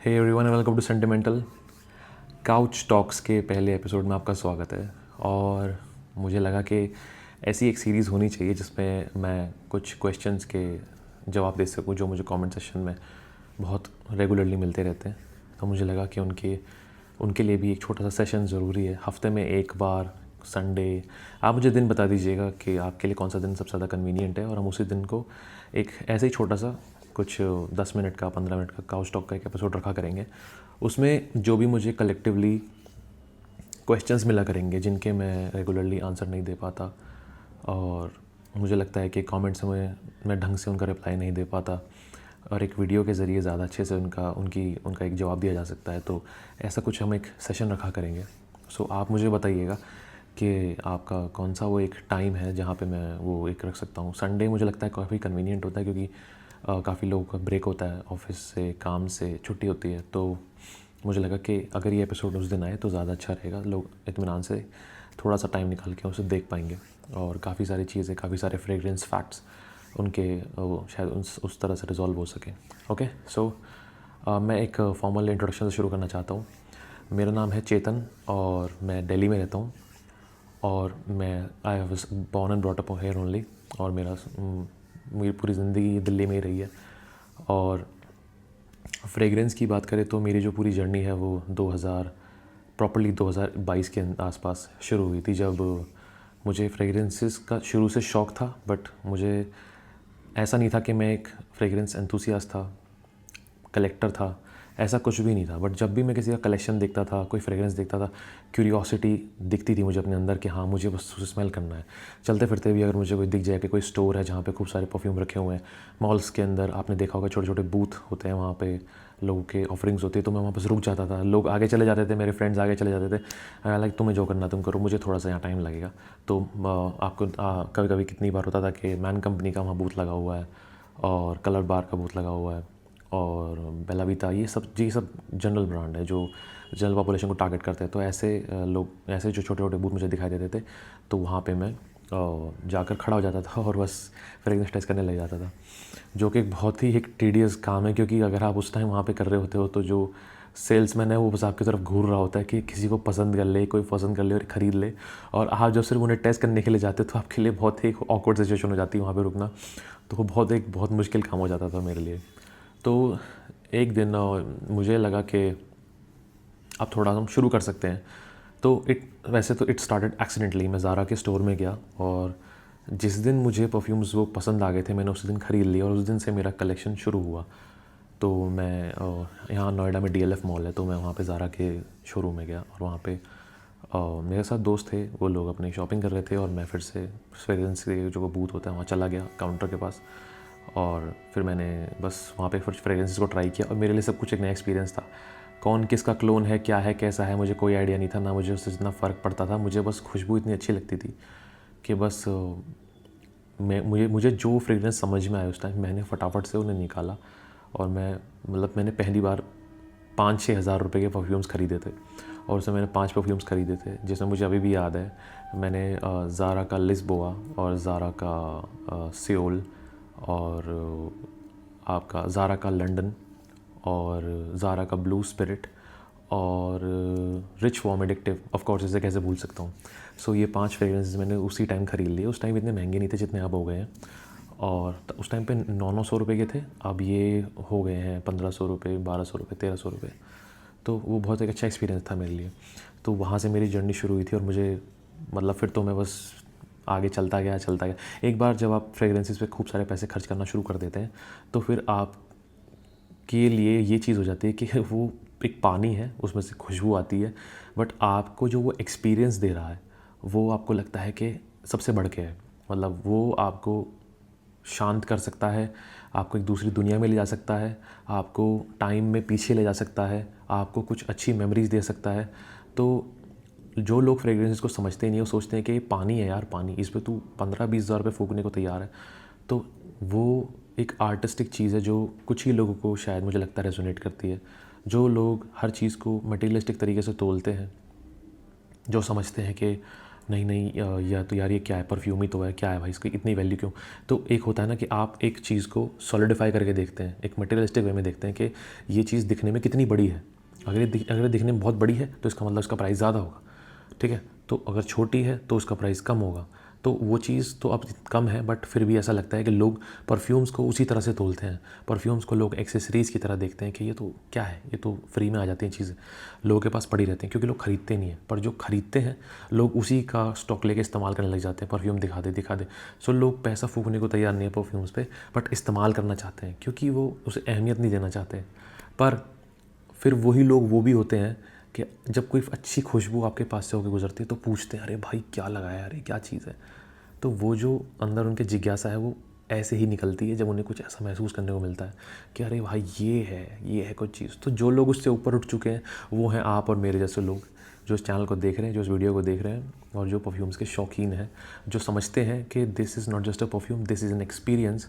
Hey everyone, welcome to sentimental couch talks के पहले episode में आपका स्वागत है। और मुझे लगा कि ऐसी एक सीरीज़ होनी चाहिए जिसमें मैं कुछ क्वेश्चंस के जवाब दे सकूं जो मुझे कमेंट सेक्शन में बहुत रेगुलरली मिलते रहते हैं। तो मुझे लगा कि उनके लिए भी एक छोटा सा सेशन ज़रूरी है। हफ्ते में एक बार संडे आप मुझे दिन बता दीजिएगा कि आपके लिए कौन सा दिन सबसे ज़्यादा कन्वीनियंट है, और हम उसी दिन को एक ऐसे ही छोटा सा कुछ 10 मिनट का 15 मिनट का काउच टॉक का एक एपिसोड रखा करेंगे। उसमें जो भी मुझे कलेक्टिवली क्वेश्चंस मिला करेंगे जिनके मैं रेगुलरली आंसर नहीं दे पाता, और मुझे लगता है कि कमेंट्स में मैं ढंग से उनका रिप्लाई नहीं दे पाता, और एक वीडियो के ज़रिए ज़्यादा अच्छे से उनका एक जवाब दिया जा सकता है। तो ऐसा कुछ हम एक सेशन रखा करेंगे। सो आप मुझे बताइएगा कि आपका कौन सा वो एक टाइम है जहाँ पे मैं वो एक रख सकता हूँ। संडे मुझे लगता है काफ़ी कन्वीनियंट होता है, क्योंकि काफ़ी लोगों का ब्रेक होता है, ऑफिस से काम से छुट्टी होती है। तो मुझे लगा कि अगर ये एपिसोड उस दिन आए तो ज़्यादा अच्छा रहेगा, लोग इत्मीनान से थोड़ा सा टाइम निकाल के उसे देख पाएंगे, और काफ़ी सारी चीज़ें, काफ़ी सारे फ्रेग्रेंस फैक्ट्स उनके वो शायद उस तरह से रिजॉल्व हो सके। ओके, सो मैं एक फॉर्मल इंट्रोडक्शन से शुरू करना चाहता हूँ। मेरा नाम है चेतन और मैं दिल्ली में रहता हूँ, और मैं I was born and brought up here only, और मेरी पूरी ज़िंदगी दिल्ली में ही रही है। और फ्रेगरेंस की बात करें तो मेरी जो पूरी जर्नी है वो 2022 के आसपास शुरू हुई थी, जब मुझे फ्रेगरेंसेस का शुरू से शौक़ था। बट मुझे ऐसा नहीं था कि मैं एक फ्रेगरेंस एंथुसियास्ट था, कलेक्टर था, ऐसा कुछ भी नहीं था। बट जब भी मैं किसी का कलेक्शन देखता था, कोई फ्रेगरेंस देखता था, क्यूरियोसिटी दिखती थी मुझे अपने अंदर कि हाँ, मुझे बस उसे स्मेल करना है। चलते फिरते भी अगर मुझे कोई दिख जाए कि कोई स्टोर है जहाँ पे खूब सारे परफ्यूम रखे हुए हैं, मॉल्स के अंदर आपने देखा होगा छोटे छोटे बूथ होते हैं, वहाँ पे लोगों के ऑफरिंग्स होती है, तो मैं वहाँ पर रुक जाता था। लोग आगे चले जाते थे, मेरे फ्रेंड्स आगे चले जाते थे, लाइक तुम्हें जो करना तुम करो, मुझे थोड़ा सा यहाँ टाइम लगेगा। तो आपको कभी कभी कितनी बार होता था कि मैन कंपनी का वहाँ बूथ लगा हुआ है, और कलर बार का बूथ लगा हुआ है, और बेला वीटा, ये सब जनरल ब्रांड है जो जनरल पॉपुलेशन को टारगेट करते हैं। तो ऐसे जो छोटे छोटे बूथ मुझे दिखाई देते थे, तो वहाँ पे मैं जाकर खड़ा हो जाता था और बस फ्रेगरेंस टेस्ट करने लग जाता था, जो कि एक बहुत ही एक टीडियस काम है। क्योंकि अगर आप उस टाइम वहाँ पे कर रहे होते हो तो जो सेल्समैन है वो बस आपकी तरफ घूर रहा होता है कि किसी को पसंद कर ले, कोई पसंद कर ले और ख़रीद ले। और आप जब सिर्फ उन्हें टेस्ट करने के लिए जाते तो आपके लिए बहुत ही ऑकवर्ड सिचुएशन हो जाती है वहाँ पे रुकना। तो वो बहुत मुश्किल काम हो जाता था मेरे लिए। तो एक दिन मुझे लगा कि अब थोड़ा हम शुरू कर सकते हैं। तो वैसे तो इट स्टार्टेड एक्सीडेंटली। मैं ज़ारा के स्टोर में गया, और जिस दिन मुझे परफ्यूम्स वो पसंद आ गए थे, मैंने उसी दिन ख़रीद लिया, और उस दिन से मेरा कलेक्शन शुरू हुआ। तो मैं यहाँ नोएडा में DLF मॉल है, तो मैं वहाँ पे ज़ारा के शोरूम में गया, और वहाँ पे मेरे साथ दोस्त थे, वो लोग अपनी शॉपिंग कर रहे थे, और मैं फिर से फ्रेगरेंस के जो बूथ होता है वहाँ चला गया काउंटर के पास। और फिर मैंने बस वहाँ पे फ्रेगरेंसेस को ट्राई किया, और मेरे लिए सब कुछ एक नया एक्सपीरियंस था। कौन किसका क्लोन है, क्या है, कैसा है, मुझे कोई आइडिया नहीं था, ना मुझे उससे जितना फ़र्क पड़ता था। मुझे बस खुशबू इतनी अच्छी लगती थी कि बस मुझे जो फ्रेगरेंस समझ में आया उस टाइम, मैंने फटाफट से उन्हें निकाला। और मैंने पहली बार 5-6 हज़ार रुपये के परफ्यूम्स ख़रीदे थे, और उसमें मैंने 5 परफ्यूम्स ख़रीदे थे, जिसमें मुझे अभी भी याद है। मैंने ज़ारा का लिस्बोआ, और ज़ारा का सियोल, और आपका ज़ारा का लंदन, और ज़ारा का ब्लू स्पिरिट, और rich warm addictive, of course इसे कैसे भूल सकता हूँ। सो ये 5 फ्रेगरेंसेस मैंने उसी टाइम ख़रीद लिए। उस टाइम इतने महंगे नहीं थे जितने अब हो गए हैं, और उस टाइम पे 900 रुपये के थे, अब ये हो गए हैं 1500 रुपये, 1200 रुपये, 1300 रुपये। तो वो बहुत एक अच्छा एक्सपीरियंस था मेरे लिए। तो वहाँ से मेरी जर्नी शुरू हुई थी, और मुझे फिर तो मैं बस आगे चलता गया। एक बार जब आप फ्रेगरेंसेस पे खूब सारे पैसे खर्च करना शुरू कर देते हैं, तो फिर आप के लिए ये चीज़ हो जाती है कि वो एक पानी है, उसमें से खुशबू आती है, बट आपको जो वो एक्सपीरियंस दे रहा है वो आपको लगता है कि सबसे बढ़ के है। वो आपको शांत कर सकता है, आपको एक दूसरी दुनिया में ले जा सकता है, आपको टाइम में पीछे ले जा सकता है, आपको कुछ अच्छी मेमोरीज़ दे सकता है। तो जो लोग फ्रेगरेंसेस को समझते ही नहीं, वो सोचते हैं कि ये पानी है यार, पानी, इस पे तू 15-20 हज़ार रुपये फूकने को तैयार है। तो वो एक आर्टिस्टिक चीज़ है जो कुछ ही लोगों को शायद मुझे लगता है रेजोनेट करती है। जो लोग हर चीज़ को मटेरियलिस्टिक तरीके से तोलते हैं, जो समझते हैं कि नहीं नहीं या तो यार ये क्या है, परफ्यूम ही तो है, क्या है भाई इसकी इतनी वैल्यू क्यों। तो एक होता है ना कि आप एक चीज़ को सॉलिडिफाई करके देखते हैं, एक मटेरियलिस्टिक वे में देखते हैं कि ये चीज़ दिखने में कितनी बड़ी है। अगर ये दिखने में बहुत बड़ी है तो इसका मतलब इसका प्राइस ज़्यादा होगा, ठीक है। तो अगर छोटी है तो उसका प्राइस कम होगा। तो वो चीज़ तो अब कम है, बट फिर भी ऐसा लगता है कि लोग परफ्यूम्स को उसी तरह से तोलते हैं। परफ्यूम्स को लोग एक्सेसरीज़ की तरह देखते हैं कि ये तो क्या है, ये तो फ्री में आ जाती हैं चीज़ें, लोगों के पास पड़ी रहती हैं, क्योंकि लोग ख़रीदते नहीं हैं। पर जो ख़रीदते हैं लोग उसी का स्टॉक लेके इस्तेमाल करने लग जाते हैं। परफ्यूम दिखा दे दिखा दे। सो लोग पैसा फूकने को तैयार नहीं है परफ्यूम्स पे, बट इस्तेमाल करना चाहते हैं क्योंकि वो उसे अहमियत नहीं देना चाहते। पर फिर वही लोग वो भी होते हैं कि जब कोई अच्छी खुशबू आपके पास से होकर गुजरती है तो पूछते हैं, अरे भाई क्या लगाया है, अरे क्या चीज़ है। तो वो जो अंदर उनके जिज्ञासा है वो ऐसे ही निकलती है जब उन्हें कुछ ऐसा महसूस करने को मिलता है कि अरे भाई ये है कुछ चीज़। तो जो लोग उससे ऊपर उठ चुके हैं वो हैं आप और मेरे जैसे लोग, जो इस चैनल को देख रहे हैं, जो इस वीडियो को देख रहे हैं, और जो परफ्यूम्स के शौकीन हैं, जो समझते हैं कि this is not just a perfume, this is an experience.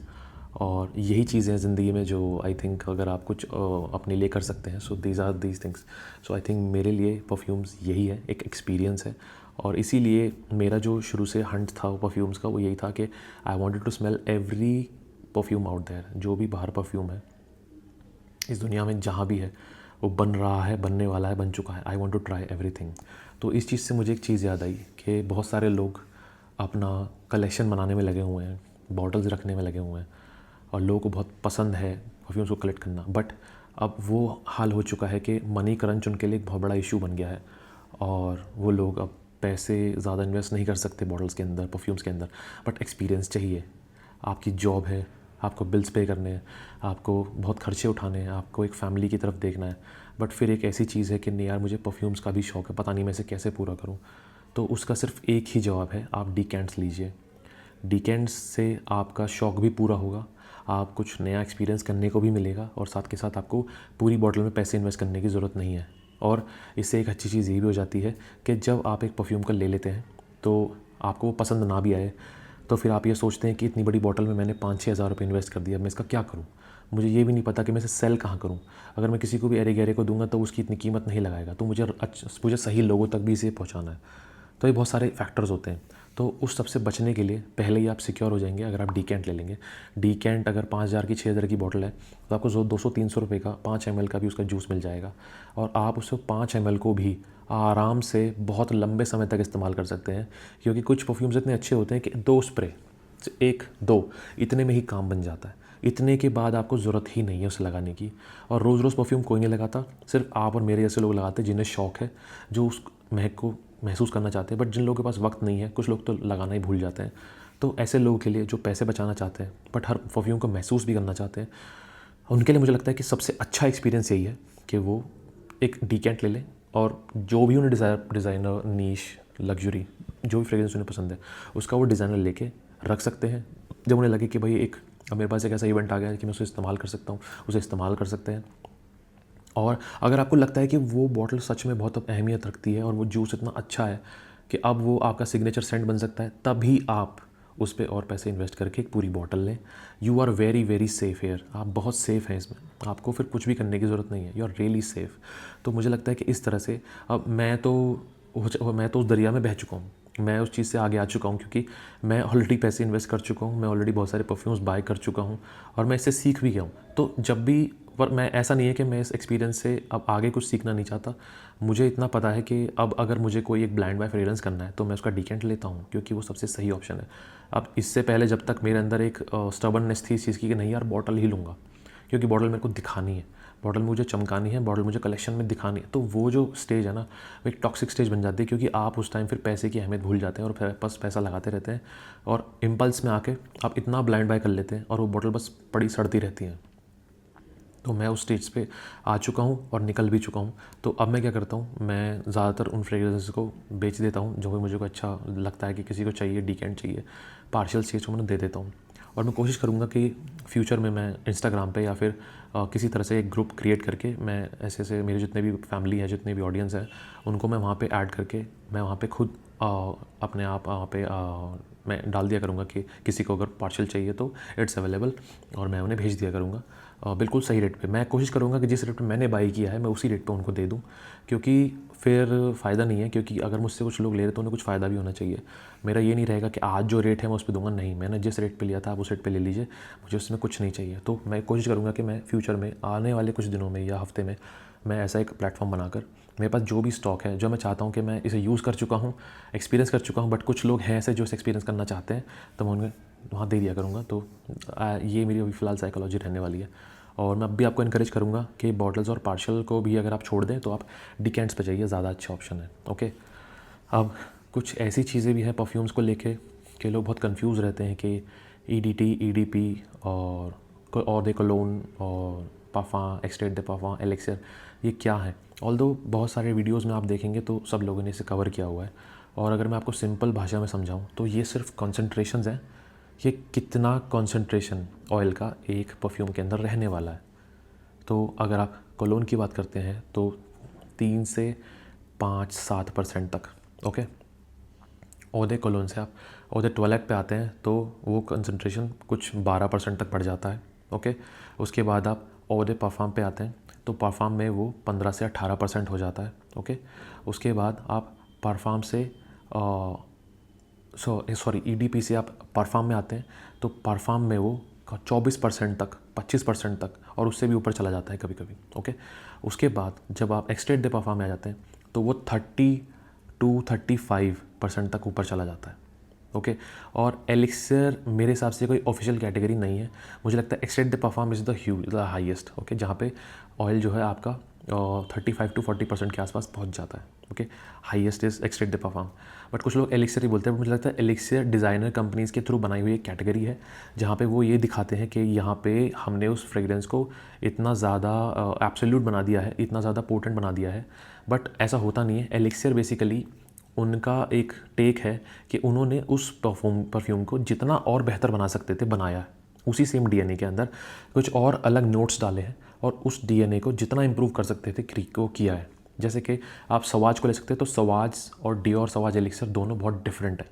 और यही चीज़ें हैं ज़िंदगी में जो आई थिंक अगर आप कुछ अपने लिए कर सकते हैं, so these are these things. So I think मेरे लिए परफ्यूम्स यही है, एक एक्सपीरियंस है। और इसीलिए मेरा जो शुरू से हंट था परफ्यूम्स का वो यही था कि I wanted to smell every perfume out there. जो भी बाहर परफ्यूम है इस दुनिया में, जहाँ भी है, वो बन रहा है, बनने वाला है, बन चुका है, I want to try everything. तो इस चीज़ से मुझे एक चीज़ याद आई कि बहुत सारे लोग अपना कलेक्शन बनाने में लगे हुए हैं, बॉटल्स रखने में लगे हुए हैं, और लोगों को बहुत पसंद है परफ्यूम्स को कलेक्ट करना। बट अब वो हाल हो चुका है कि मनी क्रंच उनके लिए एक बहुत बड़ा इशू बन गया है, और वो लोग अब पैसे ज़्यादा इन्वेस्ट नहीं कर सकते बॉटल्स के अंदर, परफ्यूम्स के अंदर। बट एक्सपीरियंस चाहिए। आपकी जॉब है, आपको बिल्स पे करने हैं, आपको बहुत खर्चे उठाने हैं, आपको एक फ़ैमिली की तरफ देखना है। बट फिर एक ऐसी चीज़ है कि नहीं यार मुझे परफ्यूम्स का भी शौक़ है, पता नहीं मैं इसे कैसे पूरा करूँ। तो उसका सिर्फ एक ही जवाब है, आप डीकेंट्स लीजिए। डीकेंट्स से आपका शौक़ भी पूरा होगा, आप कुछ नया एक्सपीरियंस करने को भी मिलेगा, और साथ के साथ आपको पूरी बॉटल में पैसे इन्वेस्ट करने की ज़रूरत नहीं है। और इससे एक अच्छी चीज़ ये भी हो जाती है कि जब आप एक परफ्यूम का ले लेते हैं तो आपको वो पसंद ना भी आए, तो फिर आप ये सोचते हैं कि इतनी बड़ी बॉटल में मैंने 5-6 हज़ार रुपये इन्वेस्ट कर दिया, मैं इसका क्या करूँ। मुझे ये भी नहीं पता कि मैं इसे सेल कहाँ करूँ। अगर मैं किसी को भी अरे गहरे को दूंगा तो उसकी इतनी कीमत नहीं लगाएगा, तो मुझे सही लोगों तक भी इसे पहुँचाना है। तो ये बहुत सारे फैक्टर्स होते हैं। तो उस सब से बचने के लिए पहले ही आप सिक्योर हो जाएंगे अगर आप डीकेंट ले लेंगे। डीकेंट अगर 5,000 की 6,000 की बॉटल है तो आपको 200-300 रुपये का 5 ml का भी उसका जूस मिल जाएगा, और आप उससे 5 ml को भी आराम से बहुत लंबे समय तक इस्तेमाल कर सकते हैं। क्योंकि कुछ परफ्यूम्स इतने अच्छे होते हैं कि 2 स्प्रे, 1-2 इतने में ही काम बन जाता है। इतने के बाद आपको ज़रूरत ही नहीं है उसे लगाने की। और रोज़ रोज़ परफ्यूम कोई नहीं लगाता, सिर्फ आप और मेरे जैसे लोग लगाते हैं जिन्हें शौक़ है, जो उस महक को महसूस करना चाहते हैं। बट जिन लोगों के पास वक्त नहीं है, कुछ लोग तो लगाना ही भूल जाते हैं। तो ऐसे लोगों के लिए जो पैसे बचाना चाहते हैं बट हर परफ्यूम को महसूस भी करना चाहते हैं, उनके लिए मुझे लगता है कि सबसे अच्छा एक्सपीरियंस यही है कि वो एक डीकेंट ले लें, और जो भी उन्हें डिज़ाइनर, नीश, लग्जरी, जो भी फ्रेग्रेंस उन्हें पसंद है उसका वो डिज़ाइनर लेके रख सकते हैं। जब उन्हें लगे कि भाई अब मेरे पास एक ऐसा इवेंट आ गया है कि मैं उसे इस्तेमाल कर सकता हूँ, उसे इस्तेमाल कर सकते हैं। और अगर आपको लगता है कि वो बॉटल सच में बहुत अहमियत रखती है और वो जूस इतना अच्छा है कि अब वो आपका सिग्नेचर सेंट बन सकता है, तभी आप उस पर और पैसे इन्वेस्ट करके एक पूरी बॉटल लें। You are very very safe here, आप बहुत सेफ़ हैं इसमें, आपको फिर कुछ भी करने की ज़रूरत नहीं है, यू आर रियली सेफ़। तो मुझे लगता है कि इस तरह से अब मैं तो उस दरिया में बह चुका हूँ, मैं उस चीज़ से आगे आ चुका हूँ, क्योंकि मैं ऑलरेडी पैसे इन्वेस्ट कर चुका हूँ, मैं ऑलरेडी बहुत सारे परफ्यूम्स बाय कर चुका हूँ, और मैं इससे सीख भी गया हूँ। तो जब भी, पर मैं ऐसा नहीं है कि मैं इस एक्सपीरियंस से अब आगे कुछ सीखना नहीं चाहता। मुझे इतना पता है कि अब अगर मुझे कोई एक ब्लाइंड बाय फ्रेग्रेंस करना है तो मैं उसका डीकेंट लेता हूँ, क्योंकि वो सबसे सही ऑप्शन है। अब इससे पहले जब तक मेरे अंदर एक स्टबर्ननेस थी इस चीज़ की कि नहीं यार बॉटल ही लूँगा, क्योंकि बॉटल मेरे को दिखानी है, बॉटल मुझे चमकानी है, बॉटल मुझे कलेक्शन में दिखानी है, तो वो जो स्टेज है ना वो एक टॉक्सिक स्टेज बन जाती है, क्योंकि आप उस टाइम फिर पैसे की अहमियत भूल जाते हैं और फिर बस पैसा लगाते रहते हैं, और इम्पल्स में आके आप इतना ब्लाइंड बाय कर लेते हैं और वो बॉटल बस पड़ी सड़ती रहती हैं। तो मैं उस स्टेज पे आ चुका हूँ और निकल भी चुका हूँ। तो अब मैं क्या करता हूँ, मैं ज़्यादातर उन फ्रेग्रेंसेस को बेच देता हूँ जो भी मुझे को अच्छा लगता है कि किसी को चाहिए, डीकेंट चाहिए, पार्शियल स्टेज को मैं दे देता हूँ। और मैं कोशिश करूँगा कि फ्यूचर में मैं इंस्टाग्राम पे या फिर किसी तरह से एक ग्रुप क्रिएट करके मैं ऐसे मेरे जितने भी फैमिली है, जितने भी ऑडियंस है, उनको मैं वहाँ पे ऐड करके मैं वहाँ पे खुद अपने आप वहाँ पे मैं डाल दिया करूँगा कि किसी को अगर पार्शियल चाहिए तो इट्स अवेलेबल, और मैं उन्हें भेज दिया करूँगा बिल्कुल सही रेट पे। मैं कोशिश करूँगा कि जिस रेट पे मैंने बाई किया है मैं उसी रेट पे उनको दे दूँ, क्योंकि फिर फ़ायदा नहीं है, क्योंकि अगर मुझसे कुछ लोग ले रहे तो उन्हें कुछ फ़ायदा भी होना चाहिए। मेरा ये नहीं रहेगा कि आज जो रेट है मैं उस पे दूँगा, नहीं, मैंने जिस रेट पे लिया था आप उस रेट पे ले लीजिए, मुझे उसमें कुछ नहीं चाहिए। तो मैं कोशिश करूँगा कि मैं फ्यूचर में आने वाले कुछ दिनों में या हफ्ते में मैं ऐसा एक प्लेटफॉर्म बनाकर मेरे पास जो भी स्टॉक है, जो मैं चाहता हूँ कि मैं इसे यूज़ कर चुका हूँ, एक्सपीरियंस कर चुका हूँ, बट कुछ लोग हैं ऐसे जो इसे एक्सपीरियंस करना चाहते हैं, तो मैं उन्हें वहाँ दे दिया करूँगा। तो ये मेरी अभी फ़िलहाल साइकोलॉजी रहने वाली है। और मैं अब भी आपको इनकरेज करूँगा कि बॉटल्स और पार्शल को भी अगर आप छोड़ दें तो आप डिकेंट्स पे जाइए, ज़्यादा अच्छा ऑप्शन है। ओके, अब कुछ ऐसी चीज़ें भी हैं परफ्यूम्स को लेके कि लोग बहुत कंफ्यूज रहते हैं कि EDT, EDP और दे कोलोन और पाफा, एक्सट्रैक्ट दे पाफा, एलेक्सर, ये क्या है। ऑल्दो बहुत सारे वीडियोस में आप देखेंगे तो सब लोगों ने इसे कवर किया हुआ है, और अगर मैं आपको सिंपल भाषा में समझाऊँ तो ये सिर्फ कॉन्सेंट्रेशंस हैं, ये कितना कॉन्सेंट्रेशन ऑयल का एक परफ्यूम के अंदर रहने वाला है। तो अगर आप कोलोन की बात करते हैं तो 3 से 5-7% तक। ओके, ओदे कोलोन से आप ओदे टॉयलेट पे आते हैं तो वो कंसंट्रेशन कुछ 12% तक बढ़ जाता है। ओके, उसके बाद आप ओदे परफ्यूम पे आते हैं तो परफ्यूम में वो 15 से 18% हो जाता है। ओके, उसके बाद आप परफ्यूम से EDP से आप परफ्यूम में आते हैं तो परफ्यूम में वो 24% तक, 25% तक, और उससे भी ऊपर चला जाता है कभी कभी। ओके, उसके बाद जब आप एक्सट्रैक्ट दे परफ्यूम में आ जाते हैं तो वो 30-35% तक ऊपर चला जाता है। ओके, और एलिक्सर मेरे हिसाब से कोई ऑफिशियल कैटेगरी नहीं है, मुझे लगता है extract the perfume is the highest. Okay, जहाँ पे ऑयल जो है आपका 35-40% के आसपास पहुँच जाता है। Okay, highest is extract the perfume, but कुछ लोग एलिक्सर ही बोलते हैं। मुझे लगता है एलिक्सर डिज़ाइनर कंपनीज़ के थ्रू बनाई हुई एक कैटेगरी है, जहाँ पे वो ये दिखाते हैं कि यहाँ पे हमने उस फ्रेग्रेंस को इतना ज़्यादा एब्सोल्यूट बना दिया है, इतना ज़्यादा पोटेंट बना दिया है, बट ऐसा होता नहीं है। एलिक्सर बेसिकली उनका एक टेक है कि उन्होंने उस परफ्यूम को जितना और बेहतर बना सकते थे बनाया है, उसी सेम DNA के अंदर कुछ और अलग नोट्स डाले हैं और उस DNA को जितना इम्प्रूव कर सकते थे को किया है। जैसे कि आप सवाज को ले सकते हैं तो सवाज और डियोर सवाज एलिक्सर दोनों बहुत डिफरेंट है।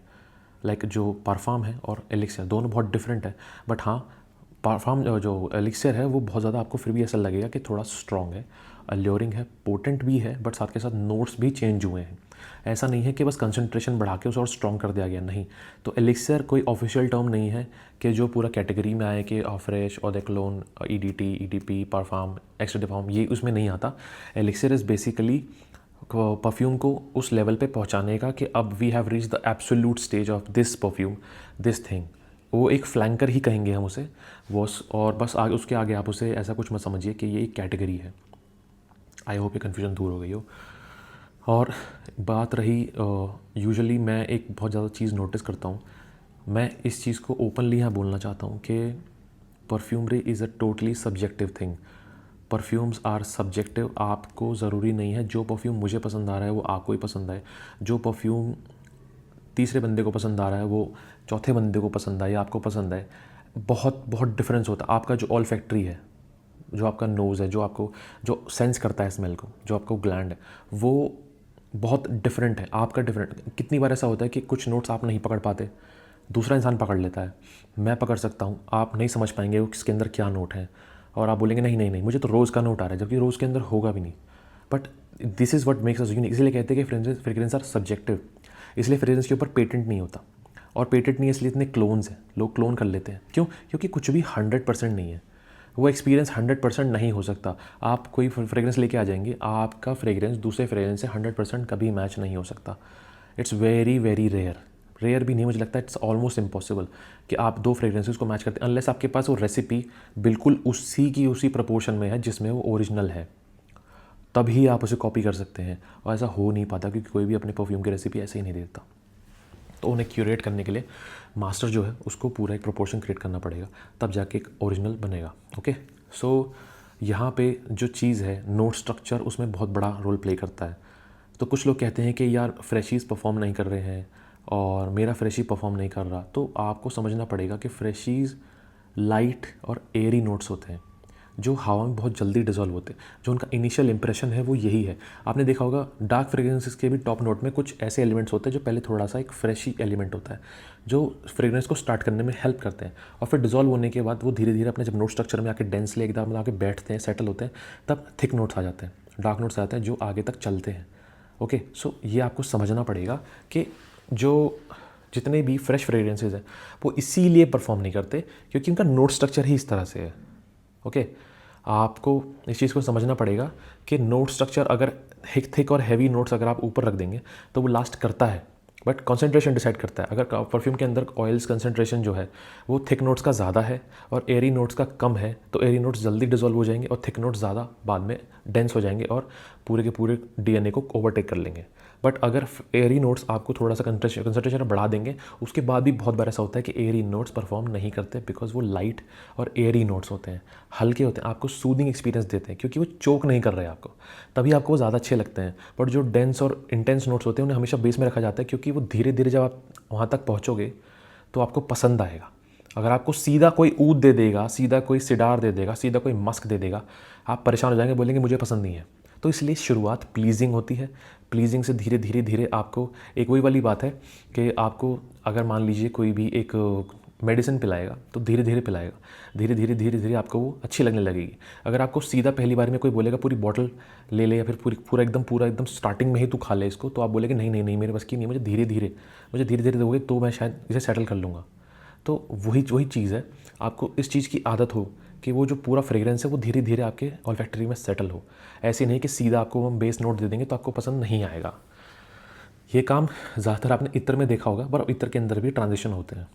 लाइक जो परफ्यूम है और एलिक्सर दोनों बहुत डिफरेंट है, बट हाँ परफ्यूम जो एलिक्सर है वो बहुत ज़्यादा आपको फिर भी ऐसा लगेगा कि थोड़ा स्ट्रॉन्ग है, अल्योरिंग है, पोटेंट भी है, बट साथ के साथ नोट्स भी चेंज हुए हैं। ऐसा नहीं है कि बस कंसंट्रेशन बढ़ा के उसे और स्ट्रॉन्ग कर दिया गया, नहीं। तो एलिक्सर कोई ऑफिशियल टर्म नहीं है कि जो पूरा कैटेगरी में आए कि फ्रेश, और cologne, EDT, EDP, perfume, extract perfume, ये उसमें नहीं आता। एलिक्सर इज़ बेसिकली परफ्यूम को उस लेवल पे पहुंचाने का कि अब we have reach the absolute stage of this perfume, this thing. वो एक फ्लैंकर ही कहेंगे हम उसे, वो, और बस आगे उसके आगे आप उसे ऐसा कुछ मत समझिए कि ये एक कैटेगरी है। आई होप ये कन्फ्यूजन दूर हो गई हो। और बात रही यूजुअली मैं एक बहुत ज़्यादा चीज़ नोटिस करता हूँ, मैं इस चीज़ को ओपनली यहाँ बोलना चाहता हूँ कि perfumery is a totally subjective thing. Perfumes are subjective. आपको ज़रूरी नहीं है जो परफ्यूम मुझे पसंद आ रहा है वो आपको ही पसंद आए, जो परफ्यूम तीसरे बंदे को पसंद आ रहा है वो चौथे बंदे को पसंद आए या आपको पसंद आए। बहुत बहुत डिफरेंस होता है। आपका जो ऑल फैक्ट्री है, जो आपका नोज़ है, जो आपको जो सेंस करता है स्मेल को, जो आपको ग्लैंड है, वो बहुत डिफरेंट है। आपका डिफरेंट, कितनी बार ऐसा होता है कि कुछ नोट्स आप नहीं पकड़ पाते, दूसरा इंसान पकड़ लेता है, मैं पकड़ सकता हूँ, आप नहीं समझ पाएंगे वो किसके अंदर क्या नोट है, और आप बोलेंगे नहीं नहीं नहीं मुझे तो रोज़ का नोट आ रहा है, जबकि रोज़ के अंदर होगा भी नहीं। But this is what makes us unique. इसलिए कहते हैं कि फ्रेग्रेंस आर सब्जेक्टिव। इसलिए फ्रेग्रेंस के ऊपर पेटेंट नहीं होता, और पेटेंट नहीं, इसलिए इतने क्लोन्स हैं, लोग क्लोन कर लेते हैं। क्यों? क्योंकि कुछ भी 100% नहीं है, वो एक्सपीरियंस 100% नहीं हो सकता। आप कोई फ्रेग्रेंस लेके आ जाएंगे, आपका फ्रेग्रेंस दूसरे फ्रेग्रेंस से 100% कभी मैच नहीं हो सकता। इट्स वेरी वेरी रेयर भी नहीं, मुझे लगता है इट्स ऑलमोस्ट इम्पॉसिबल कि आप दो फ्रेग्रेंसेस को मैच करते हैं, अनलेस आपके पास वो रेसिपी बिल्कुल उसी प्रपोर्शन में है जिसमें वो ओरिजिनल है, तभी आप उसे कॉपी कर सकते हैं। और ऐसा हो नहीं पाता क्योंकि कोई भी अपने परफ्यूम की रेसिपी ऐसे ही नहीं देता। तो उन्हें क्यूरेट करने के लिए मास्टर जो है उसको पूरा एक प्रोपोर्शन क्रिएट करना पड़ेगा, तब जाके एक ओरिजिनल बनेगा। ओके, सो यहाँ पे जो चीज़ है नोट स्ट्रक्चर, उसमें बहुत बड़ा रोल प्ले करता है। तो कुछ लोग कहते हैं कि यार फ्रेशीज़ परफॉर्म नहीं कर रहे हैं और मेरा फ्रेशी परफॉर्म नहीं कर रहा, तो आपको समझना पड़ेगा कि फ्रेशीज़ लाइट और एयरी नोट्स होते हैं। जो हवा में बहुत जल्दी डिजॉल्व होते हैं, जो उनका इनिशियल इंप्रेशन है वो यही है। आपने देखा होगा डार्क फ्रेग्रेंसेस के भी टॉप नोट में कुछ ऐसे एलिमेंट्स होते हैं जो पहले थोड़ा सा एक फ्रेशी एलिमेंट होता है, जो फ्रेग्रेंस को स्टार्ट करने में हेल्प करते हैं, और फिर डिजॉल्व होने के बाद वो धीरे धीरे अपने जब नोट स्ट्रक्चर में आके डेंसली एकदम आके बैठते हैं, सेटल होते हैं, तब थिक नोट्स आ जाते हैं, डार्क नोट्स आते हैं जो आगे तक चलते हैं। ओके, सो ये आपको समझना पड़ेगा कि जो जितने भी फ्रेश फ्रेग्रेंसेज हैं वो इसीलिए परफॉर्म नहीं करते क्योंकि उनका नोट स्ट्रक्चर ही इस तरह से है। ओके, आपको इस चीज़ को समझना पड़ेगा कि नोट स्ट्रक्चर अगर थिक और हैवी नोट्स अगर आप ऊपर रख देंगे तो वो लास्ट करता है, बट कंसंट्रेशन डिसाइड करता है। अगर परफ्यूम के अंदर ऑयल्स कंसंट्रेशन जो है वो थिक नोट्स का ज़्यादा है और एरी नोट्स का कम है, तो एरी नोट्स जल्दी डिजोल्व हो जाएंगे और थिक नोट्स ज़्यादा बाद में डेंस हो जाएंगे और पूरे के पूरे डीएनए को ओवरटेक कर लेंगे। बट अगर एरी नोट्स आपको थोड़ा सा कंसंट्रेशन बढ़ा देंगे, उसके बाद भी बहुत बार ऐसा होता है कि एरी नोट्स परफॉर्म नहीं करते बिकॉज वो लाइट और एरी नोट्स होते हैं, हल्के होते हैं, आपको सूदिंग एक्सपीरियंस देते हैं क्योंकि वो चोक नहीं कर रहे हैं आपको, तभी आपको वो ज़्यादा अच्छे लगते हैं। बट जो डेंस और इंटेंस नोट्स होते हैं उन्हें हमेशा बेस में रखा जाता है क्योंकि वो धीरे धीरे जब आप वहाँ तक पहुँचोगे तो आपको पसंद आएगा। अगर आपको सीधा कोई ऊद दे देगा, सीधा कोई सिडार दे देगा, सीधा कोई मस्क दे देगा, आप परेशान हो जाएंगे, बोलेंगे मुझे पसंद नहीं है। तो इसलिए शुरुआत प्लीजिंग होती है, प्लीजिंग से धीरे धीरे धीरे आपको एक वही वाली बात है कि आपको अगर मान लीजिए कोई भी एक मेडिसिन पिलाएगा तो धीरे धीरे पिलाएगा, धीरे धीरे धीरे धीरे आपको वो अच्छी लगने लगेगी। अगर आपको सीधा पहली बार में कोई बोलेगा पूरी बॉटल ले ले या फिर पूरा एकदम स्टार्टिंग में ही तू खा ले इसको, तो आप बोलेंगे नहीं नहीं नहीं मेरे बस की नहीं, मुझे धीरे धीरे दोगे तो मैं शायद इसे सेटल कर लूँगा। तो वही चीज़ है, आपको इस चीज़ की आदत हो कि वो जो पूरा फ्रेग्रेंस है वो धीरे धीरे आपके ऑल्फैक्टरी में सेटल हो। ऐसे नहीं कि सीधा आपको हम बेस नोट दे देंगे तो आपको पसंद नहीं आएगा। ये काम ज़्यादातर आपने इत्र में देखा होगा, पर इत्र के अंदर भी ट्रांजिशन होते हैं।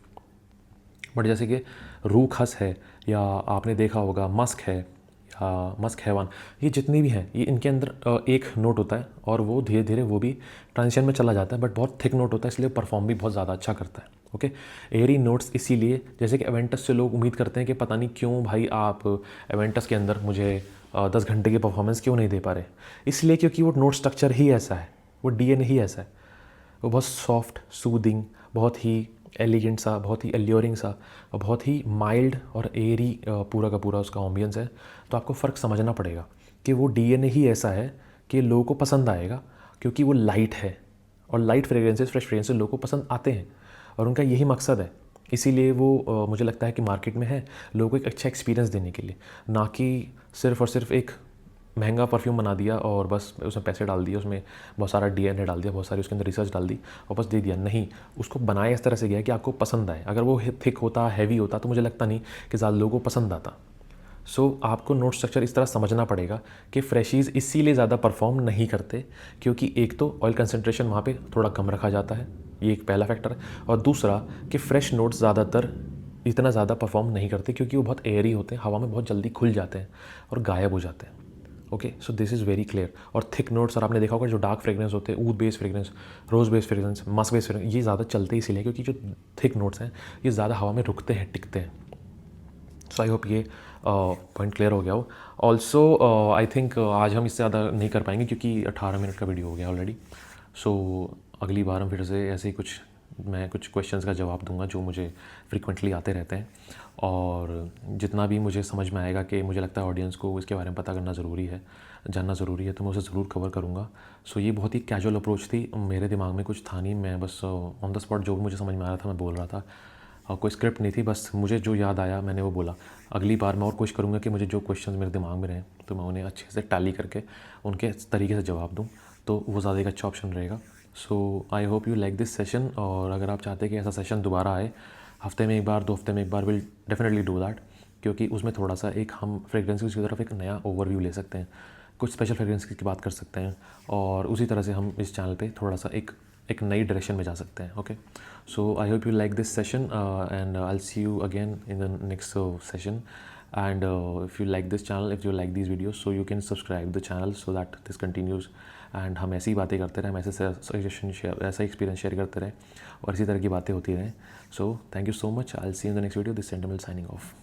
बट जैसे कि रूह खस है, या आपने देखा होगा मस्क है या मस्क हैवान, ये जितनी भी हैं ये इनके अंदर एक नोट होता है और वो धीरे धीरे वो भी ट्रांजिशन में चला जाता है, बट बहुत थिक नोट होता है, इसलिए परफॉर्म भी बहुत ज़्यादा अच्छा करता है। ओके, एरी नोट्स इसीलिए जैसे कि एवेंटस से लोग उम्मीद करते हैं कि पता नहीं क्यों भाई आप एवेंटस के अंदर मुझे 10 घंटे की परफॉर्मेंस क्यों नहीं दे पा रहे, इसलिए क्योंकि वो नोट स्ट्रक्चर ही ऐसा है, वो डीएनए ही ऐसा है, वो बहुत सॉफ्ट सूदिंग, बहुत ही एलिगेंट सा, बहुत ही एल्योरिंग सा और बहुत ही माइल्ड और एरी पूरा का पूरा उसका एम्बियंस है। तो आपको फ़र्क समझना पड़ेगा कि वो डीएनए ही ऐसा है कि लोगों को पसंद आएगा क्योंकि वो लाइट है, और लाइट फ्रेग्रेंसेस, फ्रेश फ्रेग्रेंसेस लोगों को पसंद आते हैं और उनका यही मकसद है। इसीलिए वो मुझे लगता है कि मार्केट में है लोगों को एक अच्छा एक्सपीरियंस देने के लिए, ना कि सिर्फ और सिर्फ एक महंगा परफ्यूम बना दिया और बस उसमें पैसे डाल दिए, उसमें बहुत सारा डीएनए डाल दिया, बहुत सारी उसके अंदर रिसर्च डाल दी और बस दे दिया। नहीं, उसको बनाया इस तरह से गया कि आपको पसंद आए। अगर वो थिक होता, हैवी होता, तो मुझे लगता नहीं कि ज़्यादा लोगों को पसंद आता। सो आपको नोट स्ट्रक्चर इस तरह समझना पड़ेगा कि फ्रेशीज़ इसीलिए ज़्यादा परफॉर्म नहीं करते क्योंकि एक तो ऑयल कंसनट्रेशन वहाँ पे थोड़ा कम रखा जाता है, ये एक पहला फैक्टर है, और दूसरा कि फ्रेश नोट्स ज़्यादातर इतना ज़्यादा परफॉर्म नहीं करते क्योंकि वो बहुत एयरी होते हैं, हवा में बहुत जल्दी खुल जाते हैं और गायब हो जाते हैं। Okay, so this is very clear. और थिक नोट्स, और आपने देखा होगा जो डार्क फ्रेग्रेंस होते हैं, ऊद base fragrance, rose base fragrance, musk base fragrance, ये ज़्यादा चलते ही इसीलिए क्योंकि जो थिक नोट्स हैं ये ज़्यादा हवा में रुकते हैं, टिकते हैं। सो आई होप ये पॉइंट क्लियर हो गया हो। ऑल्सो आई थिंक आज हम इससे ज़्यादा नहीं कर पाएंगे क्योंकि 18 मिनट का वीडियो हो गया ऑलरेडी। सो अगली बार हम फिर से ऐसे ही मैं कुछ क्वेश्चंस का जवाब दूंगा जो मुझे फ्रीक्वेंटली आते रहते हैं, और जितना भी मुझे समझ में आएगा कि मुझे लगता है ऑडियंस को इसके बारे में पता करना ज़रूरी है, जानना ज़रूरी है, तो मैं उसे ज़रूर कवर करूँगा। सो ये बहुत ही कैजुअल अप्रोच थी, मेरे दिमाग में कुछ था नहीं, मैं बस ऑन द स्पॉट जो भी मुझे समझ में आ रहा था मैं बोल रहा था, कोई स्क्रिप्ट नहीं थी, बस मुझे जो याद आया मैंने वो बोला। अगली बार मैं और कोशिश करूँगा कि मुझे जो क्वेश्चन मेरे दिमाग में रहें तो मैं उन्हें अच्छे से टैली करके उनके तरीके से जवाब दूँ, तो वो ज़्यादा एक अच्छा ऑप्शन रहेगा। So I hope you like this session, और अगर आप चाहते हैं कि ऐसा सेशन दोबारा आए, हफ्ते में एक बार, 2 हफ्ते में एक बार, विल डेफिनेटली डू दैट, क्योंकि उसमें थोड़ा सा एक हम फ्रेग्रेंसेस की तरफ एक नया ओवरव्यू ले सकते हैं, कुछ स्पेशल फ्रेग्रेंसेस की बात कर सकते हैं, और उसी तरह से हम इस चैनल पे थोड़ा सा एक नई डायरेक्शन में जा सकते हैं। Okay, so I hope you like this session and I will see you again in the next session, and if you like this channel, if you like these videos, so you can subscribe the channel so that this continues, and हम ऐसी बातें करते रहें, हम ऐसे suggestion share, ऐसा experience share करते रहें और इसी तरह की बातें होती रहें। So thank you so much, I will see you in the next video, this sentiment signing off.